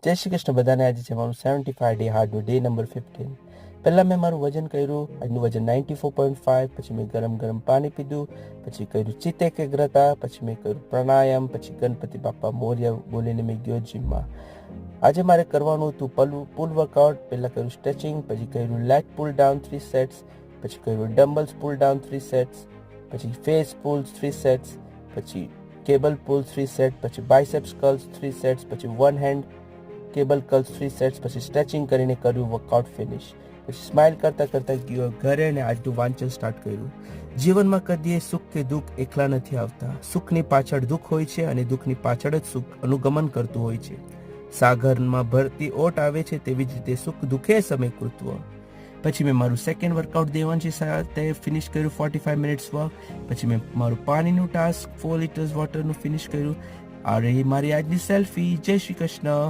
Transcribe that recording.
જય શ્રી કૃષ્ણ બધાને. આજે છે મારું 75 ડે હાર્ડનું ડે નંબર 15. પહેલાં મેં મારું વજન કર્યું. આજનું વજન 94.5. પછી મેં ગરમ પાણી પીધું. પછી કર્યું ચિત્ત એકાગ્રતા. પછી મેં કર્યું પ્રાણાયામ. પછી ગણપતિ બાપા મોર્યા બોલીને મેં ગયો જીમમાં. આજે મારે કરવાનું હતું પુલ વર્કઆઉટ. પહેલાં કર્યું સ્ટ્રેચિંગ. પછી કર્યું લેગ પુલ ડાઉન 3 સેટ્સ. પછી કર્યું ડમ્બલ્સ પુલ ડાઉન 3 સેટ્સ. પછી ફેસ પુલ્સ 3 સેટ્સ. પછી કેબલ પુલ 3 સેટ. પછી બાયસેપ્સ કર્લ્સ 3 સેટ્સ. પછી one hand cable curls 3 sets. પછી સ્ટ્રેચિંગ કરીને કર્યું વર્કઆઉટ ફિનિશ. પછી સ્માઇલ કરતા ગયો ઘરે અને આજનું વાંચન સ્ટાર્ટ કર્યું. જીવનમાં કદીએ સુખ કે દુઃખ એકલા નથી આવતા. સુખની પાછળ દુઃખ હોય છે અને દુઃખની પાછળ જ સુખ અનુગમન કરતું હોય છે. સાગરમાં ભરતી ઓટ આવે છે તેવી જ રીતે સુખ દુઃખે સમય કૃત્વ. પછી મેં મારું સેકન્ડ વર્કઆઉટ દેવાંશી સાથે ફિનિશ કર્યું 45 મિનિટ્સ વર્ક. પછી મેં મારું પાણીનું ટાસ્ક 4 લીટર્સ વોટરનું ફિનિશ કર્યું. આ રહી મારી આજની સેલ્ફી. જય શ્રી કૃષ્ણ.